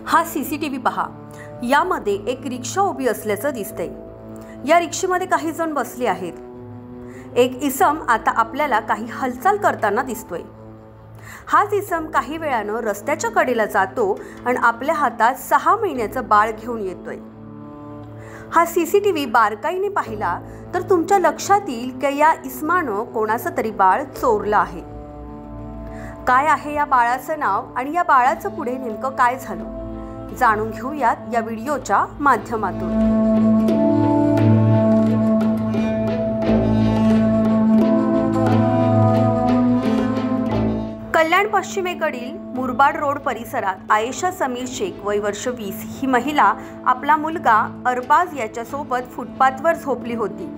हा सीसीटीव्ही पहा। यामध्ये एक रिक्षा उभी असल्याचं दिसतंय। या रिक्षेमध्ये काही जण बसले आहेत। एक इसम आता आपल्याला काही हालचाल करताना दिसतोय। हाच इसम काही वेळानं रस्त्याच्या कडेला जातो आणि आपल्या हातात 6 महिन्याचं बाळ घेऊन येतोय। हा सीसीटीव्ही बारकाईने पाहिला तर तुमच्या लक्षात येईल की या इसमानं कोणाचं तरी बाळ चोरलं आहे। काय आहे या बाळाचं नाव आणि या बाळाचं पुढे नेमकं काय झालं जाणून घेऊयात या व्हिडिओच्या माध्यमातून। कल्याण पश्चिमेकडील मुरबाड रोड परिसरात आयेशा समीर शेख वय वर्ष 20 ही महिला आपला मुलगा अरबाज याच्यासोबत फुटपाथवर झोपली होती।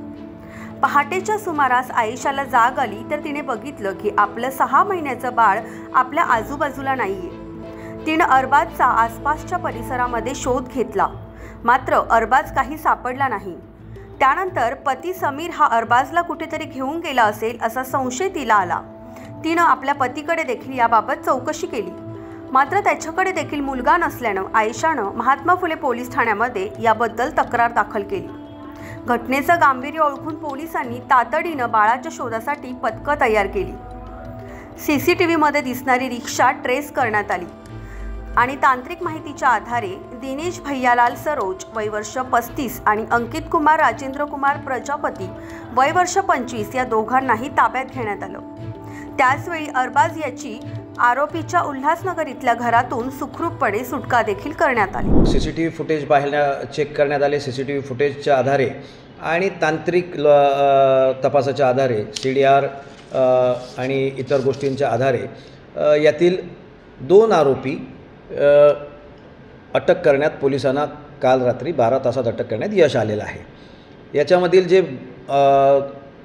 पहाटेच्या सुमारास आयेशाला जाग आली तर तिने बघितलं की आपलं 6 महिन्याचं बाळ आपल्या आजूबाजूला नाहीये। तिने अरबाजचा आसपासच्या परिसरामध्ये शोध घेतला, मात्र अरबाज काही सापडला नाही। त्यानंतर पती समीर हा अरबाजला कुठेतरी घेऊन गेला असेल असा संशय तिला आला। तिनं आपल्या पतीकडे देखील याबाबत चौकशी केली, मात्र त्याच्याकडे देखील मुलगा नसल्यानं आयेशानं महात्मा फुले पोलीस ठाण्यामध्ये याबद्दल तक्रार दाखल केली। घटनेचं गांभीर्य ओळखून पोलिसांनी तातडीनं बाळाच्या शोधासाठी पथकं तयार केली। सीसीटीव्हीमध्ये दिसणारी रिक्षा ट्रेस करण्यात आली आणि तांत्रिक माहितीच्या आधारे दिनेश भैयालाल सरोज वय वर्ष 35 आणि अंकित कुमार राजेंद्र कुमार प्रजापती वय वर्ष 25 या दोघांनाही ताब्यात घेण्यात आलं। त्याचवेळी अरबाज याची आरोपीच्या उल्हासनगर इथल्या घरातून सुखरूपपणे सुटका देखील करण्यात आली। सीसीटीव्ही फुटेज चेक करण्यात आले। सीसीटीव्ही फुटेजच्या आधारे आणि तांत्रिक तपासाच्या आधारे CDR आणि इतर गोष्टींच्या आधारे यातील 2 आरोपी अटक करण्यात पोलिसांना काल रात्री 12 तासात अटक करण्यात यश आलेलं आहे। याच्यामधील जे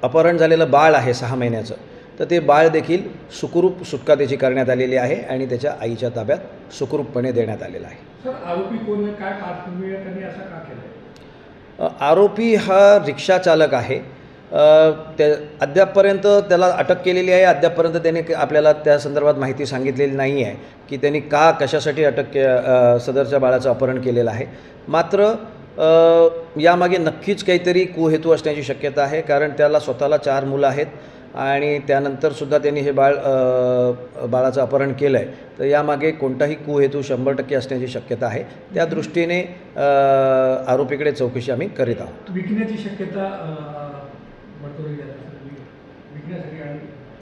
अपहरण झालेलं बाळ आहे 6 महिन्याचं, तर ते बाळ देखील सुखरूप सुटका त्याची करण्यात आलेली आहे आणि त्याच्या आईच्या ताब्यात सुखरूपपणे देण्यात आलेला आहे। सर, आरोपी कोण आहे, काय पार्श्वभूमी आहे, त्यांनी असं का केलं? आरोपी हा रिक्षा चालक आहे। अद्यापपर्यंत त्याला अटक केलेली आहे। अद्यापपर्यंत त्याने आपल्याला त्या संदर्भात माहिती सांगितलेली नाही आहे की त्यांनी कशासाठी सदरच्या बाळाचं अपहरण केलेलं आहे। मात्र यामागे नक्कीच काहीतरी कुहेतू असण्याची शक्यता आहे, कारण त्याला स्वतःला 4 मुलं आहेत आणि त्यानंतरसुद्धा त्यांनी हे बाळाचं अपहरण केलं आहे। तर यामागे कोणताही कुहेतू 100% असण्याची शक्यता आहे। त्या दृष्टीने आरोपीकडे चौकशी आम्ही करीत आहोत। विकण्याची शक्यता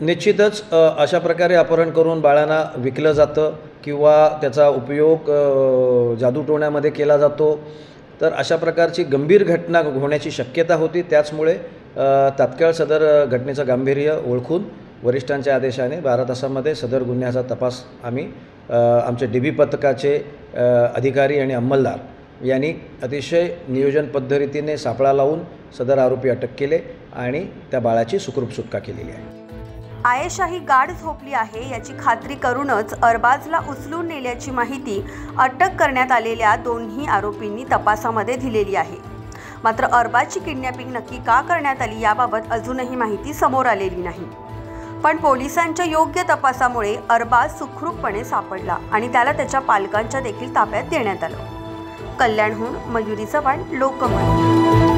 निश्चितच अशा प्रकारे अपहरण करून बाळांना विकलं जातं किंवा त्याचा उपयोग जादूटोण्यामध्ये केला जातो, तर अशा प्रकारची गंभीर घटना होण्याची शक्यता होती। त्याचमुळे तात्काळ सदर घटनेचं गांभीर्य ओळखून वरिष्ठांच्या आदेशाने 12 तासामध्ये सदर गुन्ह्याचा तपास आम्ही आमचे DB पथकाचे अधिकारी आणि अंमलदार यांनी अतिशय नियोजन पद्धतीने सापळा लावून सदर आरोपी अटक केले आणि त्या बाळाची सुखरूप सुटका केलेली आहे। आयेशा ही गाढ झोपली आहे याची खात्री करूनच अरबाजला उचलून नेल्याची माहिती अटक करण्यात आलेल्या 2ही आरोपींनी तपासामध्ये दिलेली आहे। मात्र अरबाजची किडनॅपिंग नक्की का करण्यात आली याबाबत अजूनही माहिती समोर आलेली नाही। पण पोलिसांच्या योग्य तपासामुळे अरबाज सुखरूपपणे सापडला आणि त्याला त्याच्या पालकांच्या देखील ताब्यात देण्यात आलं। कल्याणहून मयुरी चव्हाण, लोकमत।